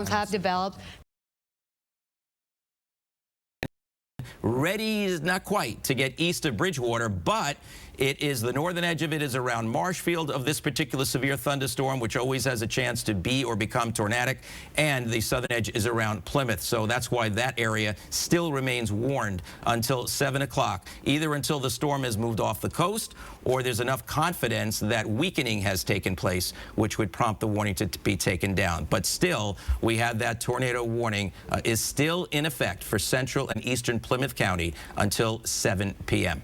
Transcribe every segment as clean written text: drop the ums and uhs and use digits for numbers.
have developed. Ready, not quite, to get east of Bridgewater, but it is the northern edge of it is around Marshfield of this particular severe thunderstorm, which always has a chance to be or become tornadic, and the southern edge is around Plymouth. So that's why that area still remains warned until 7 o'clock, either until the storm has moved off the coast or there's enough confidence that weakening has taken place, which would prompt the warning to be taken down. But still, we have that tornado warning is still in effect for central and eastern Plymouth County until 7 p.m.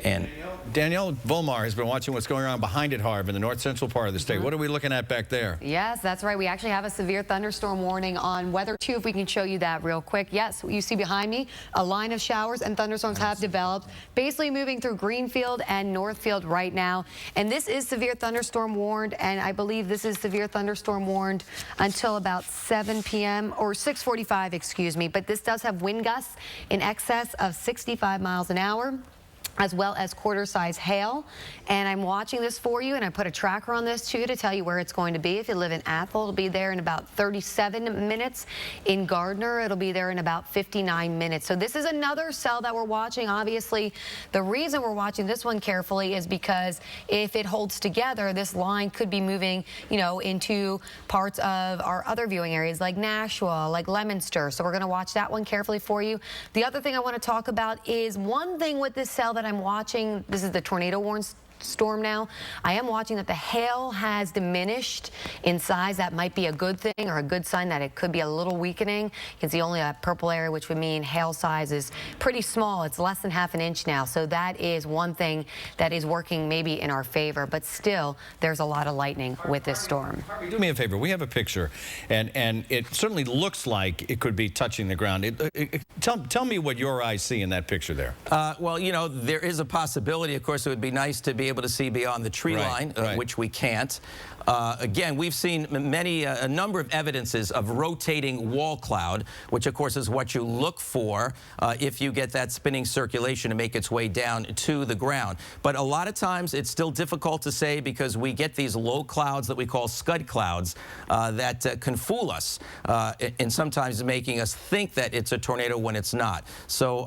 And Danielle Volmar has been watching what's going on behind it, Harv, in the north-central part of the state. What are we looking at back there? Yes, that's right. We actually have a severe thunderstorm warning on Weather 2, if we can show you that real quick. Yes, you see behind me, a line of showers and thunderstorms have developed, basically moving through Greenfield and Northfield right now. And this is severe thunderstorm warned, and I believe this is severe thunderstorm warned until about 7 p.m. or 6:45, excuse me. But this does have wind gusts in excess of 65 miles an hour, as well as quarter-size hail. And I'm watching this for you, and I put a tracker on this too to tell you where it's going to be. If you live in Athol, it'll be there in about 37 minutes. In Gardner, it'll be there in about 59 minutes. So this is another cell that we're watching. Obviously, the reason we're watching this one carefully is because if it holds together, this line could be moving, you know, into parts of our other viewing areas like Nashua, like Leominster. So we're going to watch that one carefully for you. The other thing I want to talk about is one thing with this cell that I'm watching. This is the tornado warning storm now. I am watching that the hail has diminished in size. That might be a good thing or a good sign that it could be a little weakening. You can see only a purple area, which would mean hail size is pretty small. It's less than ½ an inch now. So that is one thing that is working maybe in our favor, but still there's a lot of lightning with this storm. Do me a favor. We have a picture, and it certainly looks like it could be touching the ground. Tell me what your eyes see in that picture there. Well, you know, there is a possibility. Of course, it would be nice to be able to see beyond the tree line, which we can't. Again, we've seen a number of evidences of rotating wall cloud, which of course is what you look for if you get that spinning circulation to make its way down to the ground. But a lot of times it's still difficult to say because we get these low clouds that we call scud clouds that can fool us and sometimes making us think that it's a tornado when it's not. So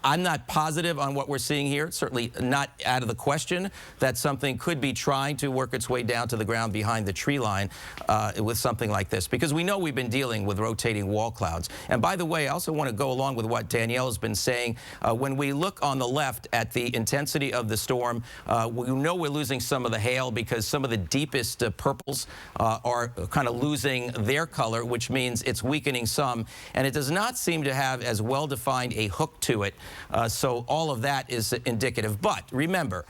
I'm not positive on what we're seeing here. It's certainly not out of the question that something could be trying to work its way down to the ground behind the tree line with something like this, because we know we've been dealing with rotating wall clouds. And by the way, I also want to go along with what Danielle has been saying. When we look on the left at the intensity of the storm, we know we're losing some of the hail because some of the deepest purples are kind of losing their color, which means it's weakening some, and it does not seem to have as well-defined a hook to it. So all of that is indicative. But remember,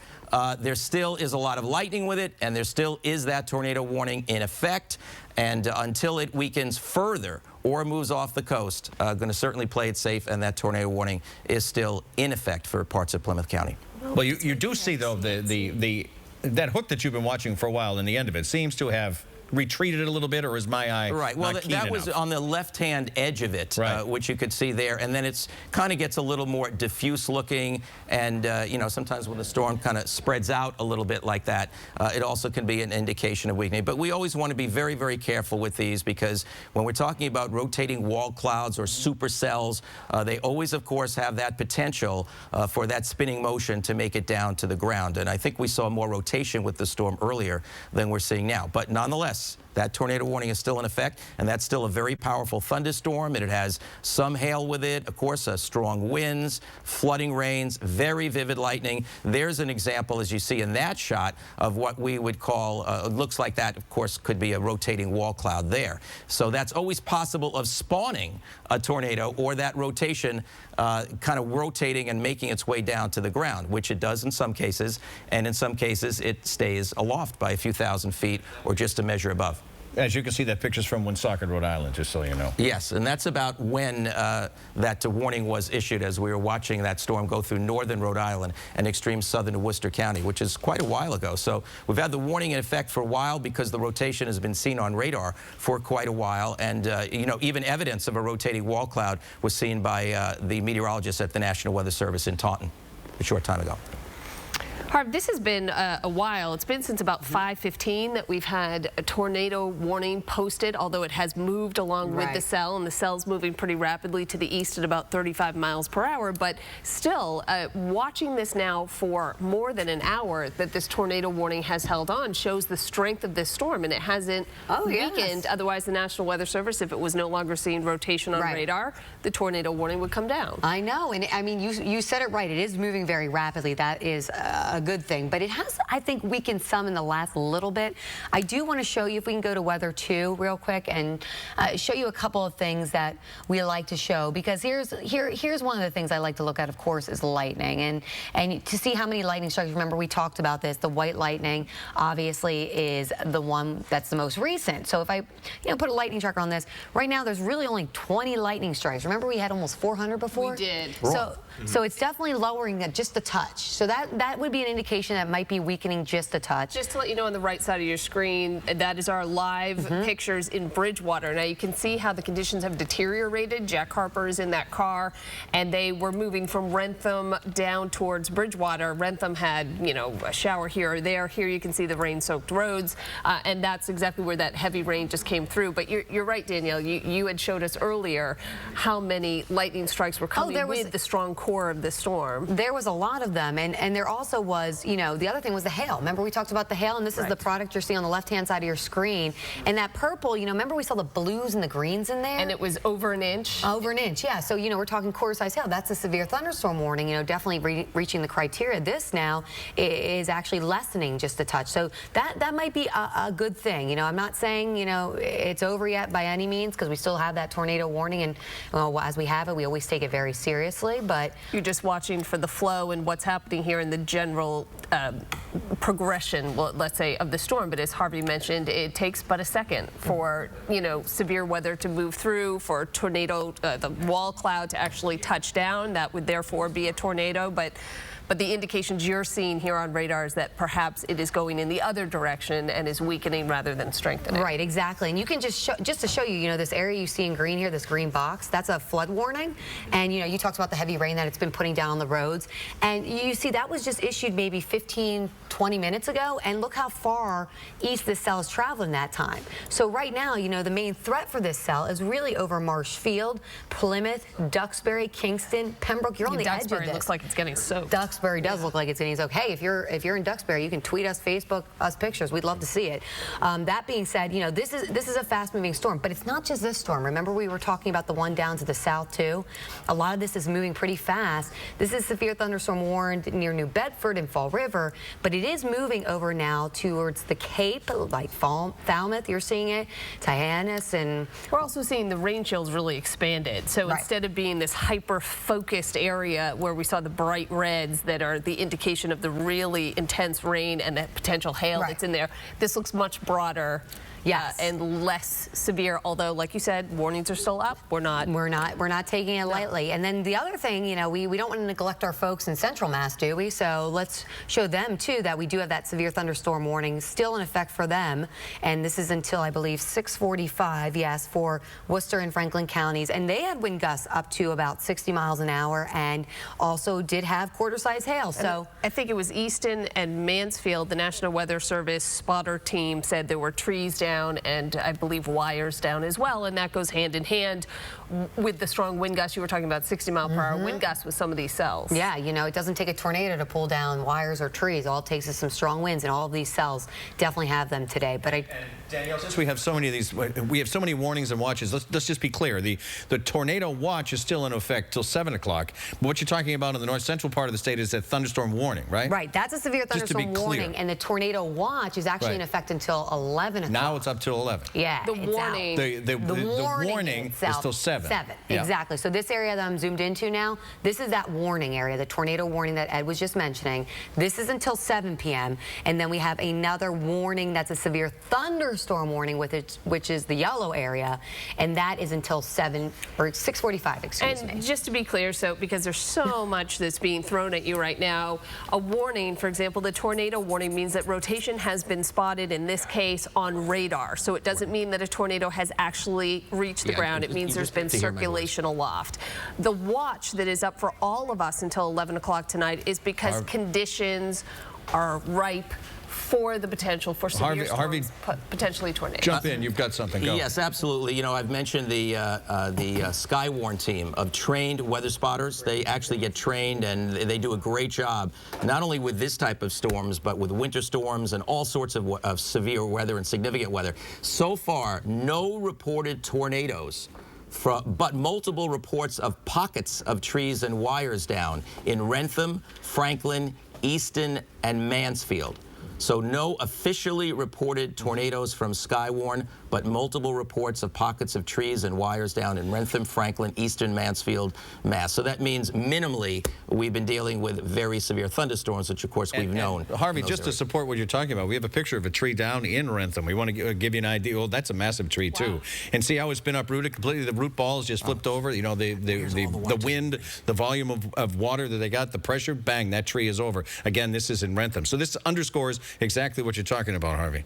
there still is a lot of lightning with it, and there still is that tornado warning in effect. And until it weakens further or moves off the coast, going to certainly play it safe, and that tornado warning is still in effect for parts of Plymouth County. Well, you do see, though, that hook that you've been watching for a while, and the end of it seems to have retreated a little bit, or is my eye right? Well, not keen that was enough? on the left-hand edge of it, which you could see there, and then it's kind of gets a little more diffuse looking, and you know, sometimes when the storm kind of spreads out a little bit like that, it also can be an indication of weakening. But we always want to be very, very careful with these, because when we're talking about rotating wall clouds or supercells, they always, of course, have that potential for that spinning motion to make it down to the ground. And I think we saw more rotation with the storm earlier than we're seeing now. But nonetheless, that tornado warning is still in effect, and that's still a very powerful thunderstorm, and it has some hail with it, of course, strong winds, flooding rains, very vivid lightning. There's an example, as you see in that shot, of what we would call, looks like that, of course, could be a rotating wall cloud there. So that's always possible of spawning a tornado, or that rotation kind of rotating and making its way down to the ground, which it does in some cases, and in some cases it stays aloft by a few thousand feet or just a measure above. As you can see, that picture's from Woonsocket, Rhode Island, just so you know. Yes, and that's about when that warning was issued, as we were watching that storm go through northern Rhode Island and extreme southern Worcester County, which is quite a while ago. So we've had the warning in effect for a while because the rotation has been seen on radar for quite a while. And, you know, even evidence of a rotating wall cloud was seen by the meteorologists at the National Weather Service in Taunton a short time ago. Harv, this has been a while. It's been since about 5:15 that we've had a tornado warning posted, although it has moved along with the cell, and the cell's moving pretty rapidly to the east at about 35 miles per hour. But still, watching this now for more than an hour that this tornado warning has held on shows the strength of this storm, and it hasn't weakened. Otherwise, the National Weather Service, if it was no longer seeing rotation on radar, the tornado warning would come down. I know, and I mean, you said it right. It is moving very rapidly. That is a good thing, but it has, I think, weakened some in the last little bit. I do want to show you, if we can go to Weather 2 real quick, and show you a couple of things that we like to show, because here's one of the things I like to look at, of course, is lightning, and to see how many lightning strikes. Remember, we talked about this. The white lightning obviously is the one that's the most recent. So if I put a lightning tracker on this, right now there's really only 20 lightning strikes. Remember, we had almost 400 before? We did. So it's definitely lowering that just a touch. So that would be an indication that might be weakening just a touch. Just to let you know, on the right side of your screen, that is our live pictures in Bridgewater. Now you can see how the conditions have deteriorated. Jack Harper is in that car, and they were moving from Wrentham down towards Bridgewater. Wrentham had, a shower here or there. Here you can see the rain-soaked roads, and that's exactly where that heavy rain just came through. But you're right, Danielle. You had showed us earlier how many lightning strikes were coming with the strong core of the storm. There was a lot of them, and there also was, the other thing was the hail. Remember, we talked about the hail, and this is the product you're seeing on the left-hand side of your screen. And that purple, remember we saw the blues and the greens in there? And it was over an inch? Over an inch, yeah. So, we're talking quarter-size hail. That's a severe thunderstorm warning, definitely reaching the criteria. This now is actually lessening just a touch. So that might be a good thing. I'm not saying, it's over yet by any means, because we still have that tornado warning, and as we have it, we always take it very seriously. But you're just watching for the flow and what's happening here in the general progression, well, let's say, of the storm. But as Harvey mentioned, it takes but a second for severe weather to move through, for a tornado, the wall cloud to actually touch down. That would therefore be a tornado. But the indications you're seeing here on radar is that perhaps it is going in the other direction and is weakening rather than strengthening. Right, exactly. And you can just to show you, this area you see in green here, this green box, that's a flood warning. And, you talked about the heavy rain that it's been putting down on the roads. And you see that was just issued maybe 15, 20 minutes ago. And look how far east this cell is traveling that time. So right now, the main threat for this cell is really over Marshfield, Plymouth, Duxbury, Kingston, Pembroke. You're on the edge of this. Duxbury looks like it's getting soaked. Duxbury does look like it's getting soaked. Hey, if you're in Duxbury, you can tweet us, Facebook us pictures. We'd love to see it. That being said, this is a fast-moving storm, but it's not just this storm. Remember, we were talking about the one down to the south too. A lot of this is moving pretty fast. This is severe thunderstorm warned near New Bedford and Fall River, but it is moving over now towards the Cape, like Falmouth. You're seeing it, Hyannis, and we're also seeing the rain chills really expanded. So instead of being this hyper-focused area where we saw the bright reds that are the indication of the really intense rain and the potential hail that's in there, this looks much broader. And less severe, although, like you said, warnings are still up. We're not taking it lightly. And then the other thing, we don't want to neglect our folks in Central Mass, do we? So let's show them too that we do have that severe thunderstorm warning still in effect for them. And this is until, I believe, 6:45. Yes, for Worcester and Franklin counties. And they had wind gusts up to about 60 miles an hour, and also did have quarter-size hail. So I think it was Easton and Mansfield. The National Weather Service spotter team said there were trees down, and I believe wires down as well, and that goes hand in hand with the strong wind gusts. You were talking about 60-mile-per-hour wind gusts with some of these cells. Yeah, it doesn't take a tornado to pull down wires or trees. All it takes is some strong winds, and all of these cells definitely have them today. But and Danielle, since we have so many of these, we have so many warnings and watches. Let's just be clear. The tornado watch is still in effect till 7 o'clock. But what you're talking about in the north central part of the state is that thunderstorm warning, right? Right. That's a severe thunderstorm warning, and the tornado watch is actually in effect until 11 o'clock. Now it's up till 11. Yeah. The warning. The warning is till 7. 7, exactly. So this area that I'm zoomed into now, this is that warning area, the tornado warning that Ed was just mentioning. This is until 7 p.m. And then we have another warning that's a severe thunderstorm warning, which is the yellow area, and that is until 6:45. Excuse me. And just to be clear, so because there's so much that's being thrown at you right now, a warning, for example, the tornado warning means that rotation has been spotted in this case on radar. So it doesn't mean that a tornado has actually reached the ground. It means there's been circulation aloft. The watch that is up for all of us until 11 o'clock tonight is because conditions are ripe for the potential for severe Harvey, storms, potentially tornadoes. Jump in. You've got something. Go. Yes, absolutely. You know, I've mentioned the Skywarn team of trained weather spotters. They actually get trained, and they do a great job, not only with this type of storms, but with winter storms and all sorts of severe weather and significant weather. So far, no reported tornadoes, but multiple reports of pockets of trees and wires down in Wrentham, Franklin, Easton, and Mansfield. So no officially reported tornadoes from Skywarn, but multiple reports of pockets of trees and wires down in Wrentham, Franklin, Easton, Mansfield, Mass. So that means minimally we've been dealing with very severe thunderstorms, which of course we've known. Harvey, just to support what you're talking about, we have a picture of a tree down in Wrentham. We want to give you an idea. Well, that's a massive tree too. And see how it's been uprooted completely. The root balls just flipped over. You know, the wind, the volume of water that they got, the pressure, bang, that tree is over. Again, this is in Wrentham. So this underscores exactly what you're talking about, Harvey.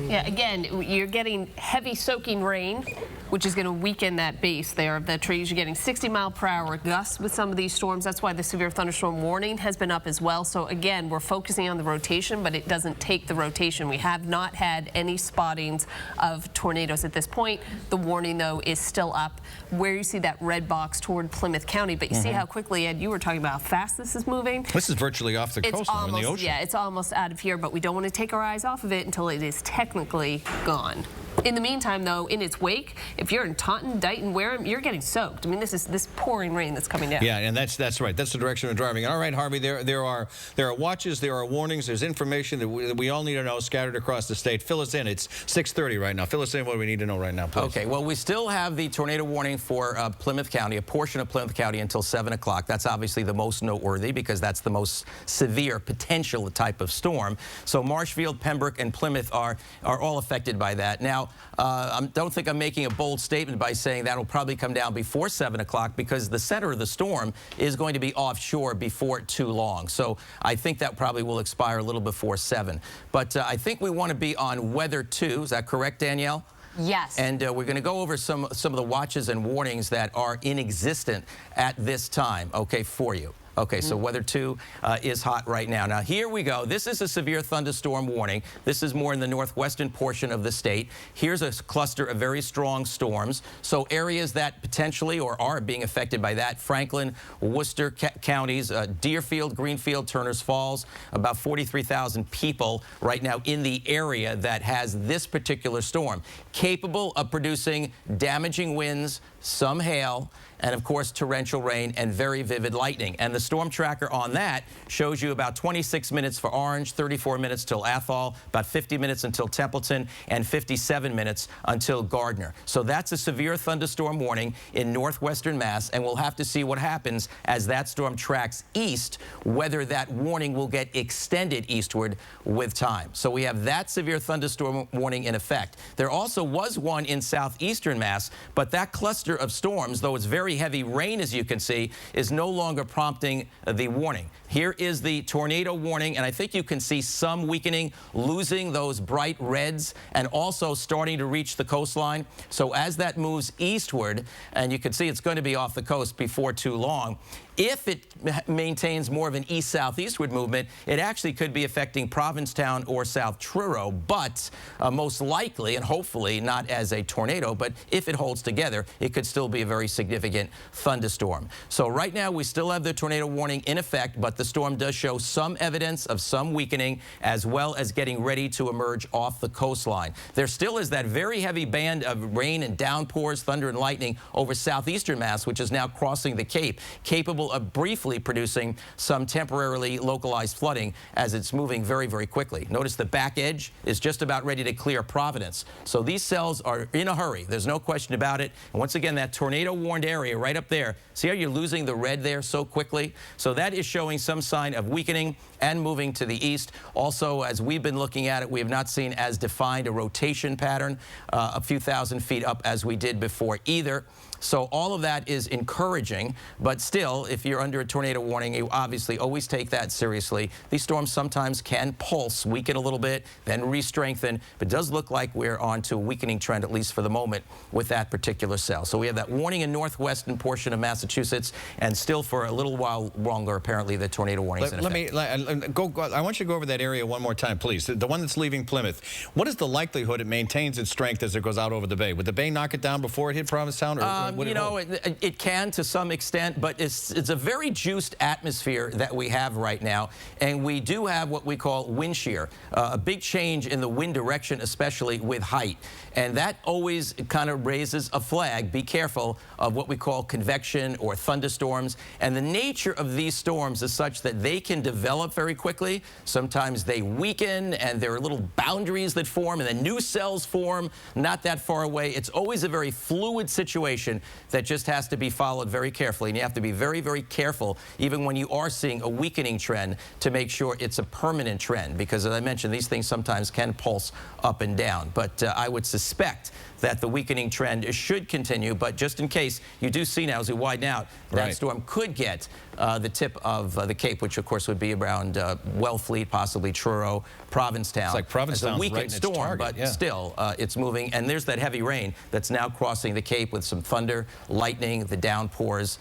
Yeah, again, you're getting heavy soaking rain, which is going to weaken that base there of the trees. You're getting 60-mile-per-hour gusts with some of these storms. That's why the severe thunderstorm warning has been up as well. So again, we're focusing on the rotation, but it doesn't take the rotation. We have not had any spottings of tornadoes at this point. The warning, though, is still up where you see that red box toward Plymouth County. But you see how quickly, Ed, you were talking about how fast this is moving. This is virtually off the coast now, in the ocean. Yeah, it's almost out of here, but we don't want to take our eyes off of it until it is technically gone. In the meantime, though, in its wake, if you're in Taunton, Dighton, Wareham, you're getting soaked. I mean, this is this pouring rain that's coming down. Yeah, and that's right. That's the direction we're driving. All right, Harvey, there are watches, there are warnings, there's information that we all need to know scattered across the state. Fill us in. It's 6:30 right now. Fill us in what we need to know right now, please. Okay, well, we still have the tornado warning for Plymouth County, a portion of Plymouth County, until 7 o'clock. That's obviously the most noteworthy because that's the most severe potential type of storm. So Marshfield, Pembroke, and Plymouth are all affected by that. Now, I don't think I'm making a bold statement by saying that'll probably come down before 7 o'clock because the center of the storm is going to be offshore before too long. So I think that probably will expire a little before 7. But I think we want to be on weather 2. Is that correct, Danielle? Yes. And we're going to go over some of the watches and warnings that are in existence at this time, okay, for you. Okay, so weather 2 is hot right now. Now, here we go. This is a severe thunderstorm warning. This is more in the northwestern portion of the state. Here's a cluster of very strong storms. So areas that potentially or are being affected by that: Franklin, Worcester counties, Deerfield, Greenfield, Turners Falls. About 43,000 people right now in the area that has this particular storm, capable of producing damaging winds, some hail, and of course torrential rain and very vivid lightning. And the storm tracker on that shows you about 26 minutes for Orange, 34 minutes till Athol, about 50 minutes until Templeton, and 57 minutes until Gardner. So that's a severe thunderstorm warning in northwestern Mass, and we'll have to see what happens as that storm tracks east, whether that warning will get extended eastward with time. So we have that severe thunderstorm warning in effect. There also was one in southeastern Mass, but that cluster of storms, though it's very heavy rain, as you can see, is no longer prompting the warning. Here is the tornado warning, and I think you can see some weakening, losing those bright reds, and also starting to reach the coastline. So as that moves eastward, and you can see it's going to be off the coast before too long, if it maintains more of an east-southeastward movement, it actually could be affecting Provincetown or South Truro, but most likely, and hopefully not as a tornado, but if it holds together, it could still be a very significant thunderstorm. So right now, we still have the tornado warning in effect, but the storm does show some evidence of some weakening, as well as getting ready to emerge off the coastline. There still is that very heavy band of rain and downpours, thunder and lightning over southeastern Mass, which is now crossing the Cape, capable of briefly producing some temporarily localized flooding as it's moving very, very quickly. Notice the back edge is just about ready to clear Providence. So these cells are in a hurry. There's no question about it. And once again, that tornado warned area right up there, see how you're losing the red there so quickly? So that is showing some sign of weakening and moving to the east. Also, as we've been looking at it, we have not seen as defined a rotation pattern a few thousand feet up as we did before either. So all of that is encouraging, but still, if you're under a tornado warning, you obviously always take that seriously. These storms sometimes can pulse, weaken a little bit, then re-strengthen, but it does look like we're on to a weakening trend, at least for the moment, with that particular cell. So we have that warning in northwestern portion of Massachusetts, and still for a little while longer, apparently, the tornado warning is in effect. I want you to go over that area one more time, please. The one that's leaving Plymouth. What is the likelihood it maintains its strength as it goes out over the bay? Would the bay knock it down before it hit Provincetown? Or would you know, it can to some extent, but it's a very juiced atmosphere that we have right now, and we do have what we call wind shear, a big change in the wind direction, especially with height. And that always kind of raises a flag. Be careful of what we call convection or thunderstorms. And the nature of these storms is such that they can develop very quickly. Sometimes they weaken, and there are little boundaries that form, and then new cells form not that far away. It's always a very fluid situation that just has to be followed very carefully. And you have to be very, very careful, even when you are seeing a weakening trend, to make sure it's a permanent trend. Because, as I mentioned, these things sometimes can pulse up and down. But I would suspect that the weakening trend should continue, but just in case you do see now as we widen out, that storm could get the tip of the Cape, which of course would be around Wellfleet, possibly Truro, Provincetown. It's like Provincetown's a weakened right in its storm, target, but still it's moving. And there's that heavy rain that's now crossing the Cape with some thunder, lightning, the downpours,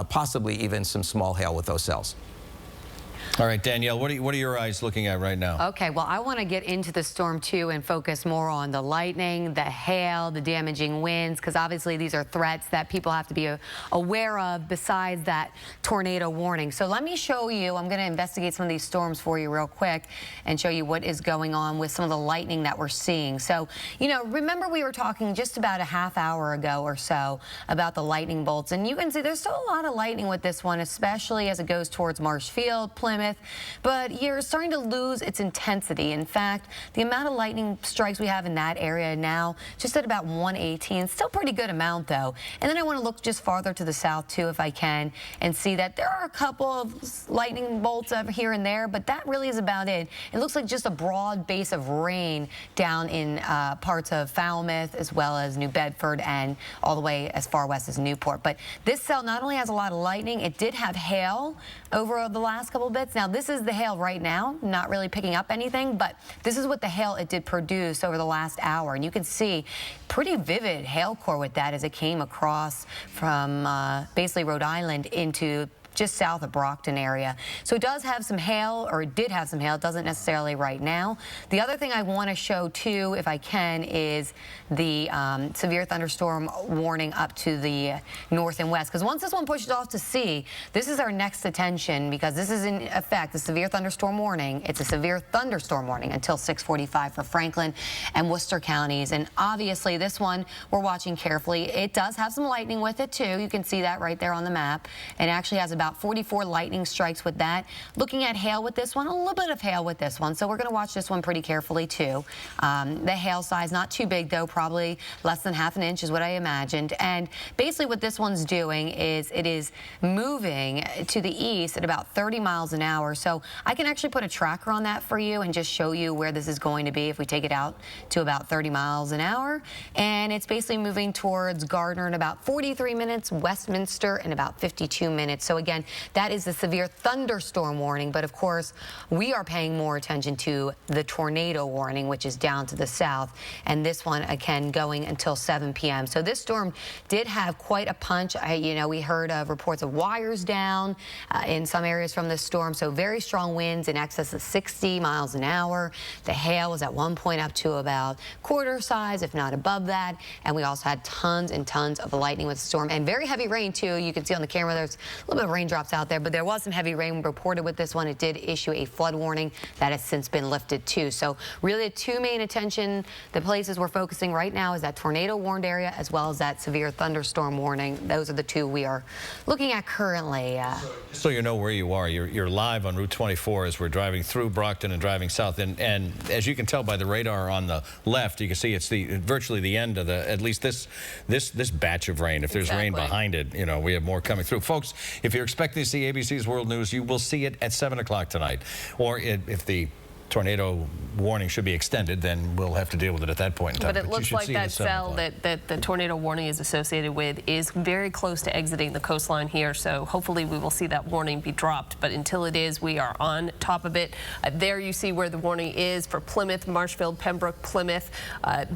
possibly even some small hail with those cells. All right, Danielle, what are your eyes looking at right now? Okay, well, I want to get into the storm, too, and focus more on the lightning, the hail, the damaging winds, because obviously these are threats that people have to be aware of besides that tornado warning. So let me show you, I'm going to investigate some of these storms for you real quick and show you what is going on with some of the lightning that we're seeing. So, you know, remember we were talking just about a half hour ago or so about the lightning bolts, and you can see there's still a lot of lightning with this one, especially as it goes towards Marshfield, Plymouth, but you're starting to lose its intensity. In fact, the amount of lightning strikes we have in that area now, just at about 118, still pretty good amount though. And then I want to look just farther to the south too, if I can, and see that there are a couple of lightning bolts over here and there, but that really is about it. It looks like just a broad base of rain down in parts of Falmouth, as well as New Bedford, and all the way as far west as Newport. But this cell not only has a lot of lightning, it did have hail over the last couple bits. Now, this is the hail right now, not really picking up anything, but this is what the hail it did produce over the last hour. And you can see pretty vivid hail core with that as it came across from basically Rhode Island into just south of Brockton area. So it does have some hail, or it did have some hail. It doesn't necessarily right now. The other thing I want to show too, if I can, is the severe thunderstorm warning up to the north and west. Because once this one pushes off to sea, this is our next attention, because this is in effect the severe thunderstorm warning. It's a severe thunderstorm warning until 6:45 for Franklin and Worcester counties. And obviously this one we're watching carefully. It does have some lightning with it too. You can see that right there on the map. And it actually has about 44 lightning strikes with that. Looking at hail with this one, a little bit of hail with this one. So we're going to watch this one pretty carefully too. The hail size, not too big though, probably less than ½ an inch is what I imagined. And basically what this one's doing is it is moving to the east at about 30 miles an hour. So I can actually put a tracker on that for you and just show you where this is going to be if we take it out to about 30 miles an hour. And it's basically moving towards Gardner in about 43 minutes, Westminster in about 52 minutes. So again, that is the severe thunderstorm warning, but of course we are paying more attention to the tornado warning, which is down to the south, and this one again going until 7 p.m. So this storm did have quite a punch. You know, we heard of reports of wires down in some areas from this storm, so very strong winds in excess of 60 miles an hour. The hail was at one point up to about quarter size, if not above that, and we also had tons and tons of lightning with the storm, and very heavy rain too. You can see on the camera there's a little bit of raindrops out there, but there was some heavy rain reported with this one. It did issue a flood warning that has since been lifted too. So really the two main the places we're focusing right now is that tornado warned area as well as that severe thunderstorm warning. Those are the two we are looking at currently. So you know where you are. You're live on Route 24 as we're driving through Brockton and driving south. And as you can tell by the radar on the left, you can see it's virtually the end of at least this batch of rain. If there's rain behind it, you know, we have more coming through. Folks, if you're expecting to see ABC's World News, you will see it at 7 o'clock tonight. Or if the tornado warning should be extended, then we'll have to deal with it at that point in time. But it you looks should like see it at that 7 cell o'clock. that the tornado warning is associated with is very close to exiting the coastline here, so hopefully we will see that warning be dropped. But until it is, we are on top of it. There you see where the warning is for Plymouth, Marshfield, Pembroke, Plymouth.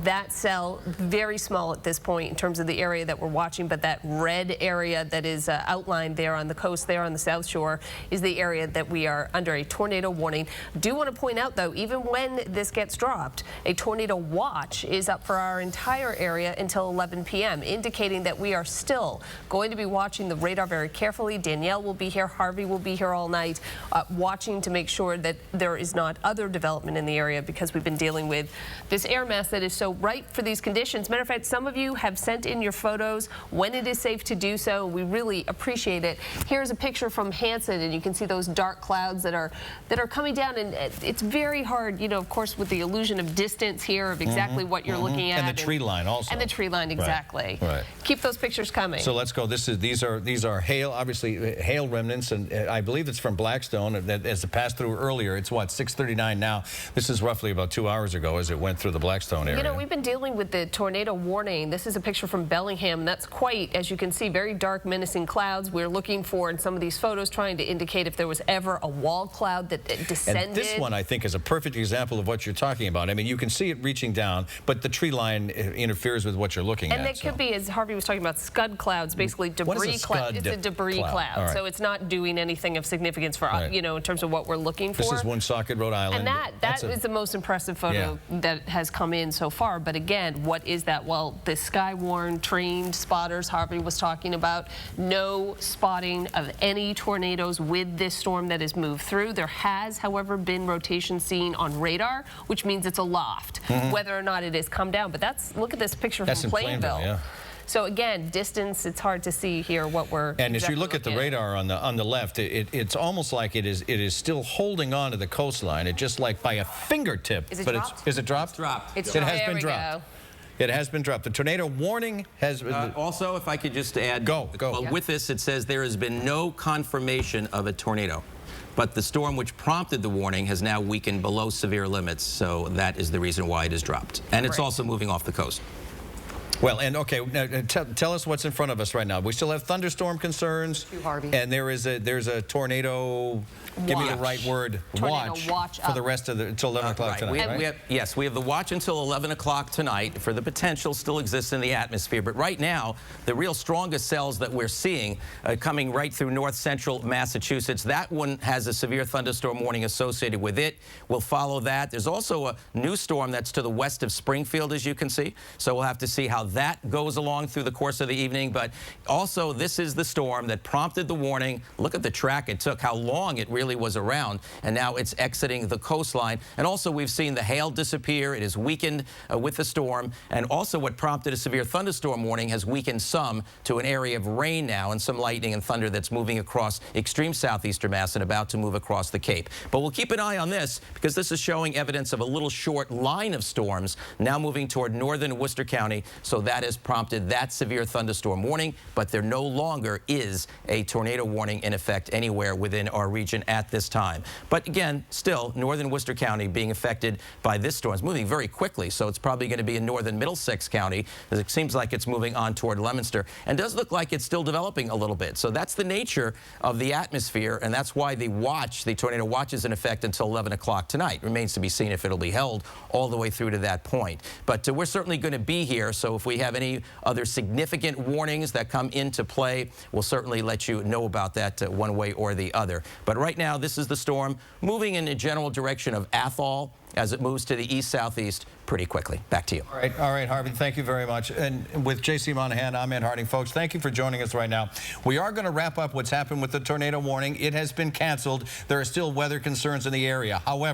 That cell, very small at this point in terms of the area that we're watching, but that red area that is outlined there on the coast there on the South Shore is the area that we are under a tornado warning. Do want to point out, though, even when this gets dropped, a tornado watch is up for our entire area until 11 p.m., indicating that we are still going to be watching the radar very carefully. Danielle will be here. Harvey will be here all night, watching to make sure that there is not other development in the area, because we've been dealing with this air mass that is so ripe for these conditions. Matter of fact, some of you have sent in your photos when it is safe to do so. We really appreciate it. Here's a picture from Hanson, and you can see those dark clouds that are coming down, and it's very hard, you know, of course, with the illusion of distance here of exactly what you're looking at. And the tree line also. And the tree line, exactly. Right. Keep those pictures coming. So let's go. These are hail, obviously hail remnants, and I believe it's from Blackstone. That as it passed through earlier, it's what, 6:39 now. This is roughly about 2 hours ago as it went through the Blackstone area. You know, we've been dealing with the tornado warning. This is a picture from Bellingham. That's quite, as you can see, very dark, menacing clouds. We're looking for in some of these photos trying to indicate if there was ever a wall cloud that descended. And this one, I think, is a perfect example of what you're talking about. I mean, you can see it reaching down, but the tree line interferes with what you're looking at. And it could be, as Harvey was talking about, scud clouds, basically debris cloud. It's a debris cloud. Right. So it's not doing anything of significance for, you know, in terms of what we're looking for. This is Woonsocket, Rhode Island. And that is the most impressive photo that has come in so far. But again, what is that? Well, the Skywarn trained spotters Harvey was talking about, no spotting of any tornadoes with this storm that has moved through. There has, however, been rotation seen on radar, which means it's aloft. Whether or not it has come down. But look at this picture from Plainville. Yeah. So again, distance, it's hard to see here what we're And as you look at the radar on the left, it's almost like it is still holding on to the coastline. It just like by a fingertip. Is it but dropped? Is it dropped? It's dropped. It has been dropped. It has been dropped. The tornado warning has... also, if I could just add... Go. Well, with this, it says there has been no confirmation of a tornado. But the storm which prompted the warning has now weakened below severe limits, so that is the reason why it is dropped. And it's also moving off the coast. Well, and okay, now, tell us what's in front of us right now. We still have thunderstorm concerns, and there's a tornado. Give me the right word. Watch for the rest of until 11 o'clock tonight. Yes, we have the watch until 11 o'clock tonight for the potential still exists in the atmosphere. But right now, the real strongest cells that we're seeing coming right through north central Massachusetts. That one has a severe thunderstorm warning associated with it. We'll follow that. There's also a new storm that's to the west of Springfield, as you can see. So we'll have to see how that goes along through the course of the evening. But also, this is the storm that prompted the warning. Look at the track it took, how long it really was around, and now it's exiting the coastline. And also, we've seen the hail disappear. It is weakened with the storm, and also what prompted a severe thunderstorm warning has weakened some to an area of rain now and some lightning and thunder that's moving across extreme southeastern Mass and about to move across the Cape. But we'll keep an eye on this because this is showing evidence of a little short line of storms now moving toward northern Worcester County. So that has prompted that severe thunderstorm warning, but there no longer is a tornado warning in effect anywhere within our region at this time. But again, still, northern Worcester County being affected by this storm. It's moving very quickly, so it's probably going to be in northern Middlesex County, as it seems like it's moving on toward Leominster, and does look like it's still developing a little bit. So that's the nature of the atmosphere, and that's why the tornado watch is in effect until 11 o'clock tonight. Remains to be seen if it'll be held all the way through to that point. But we're certainly going to be here, so if we have any other significant warnings that come into play, we'll certainly let you know about that one way or the other. But right now, this is the storm moving in the general direction of Athol as it moves to the east-southeast pretty quickly. Back to you. All right, Harvey, thank you very much. And with J.C. Monahan, I'm Ed Harding. Folks, thank you for joining us right now. We are going to wrap up what's happened with the tornado warning. It has been canceled. There are still weather concerns in the area. However,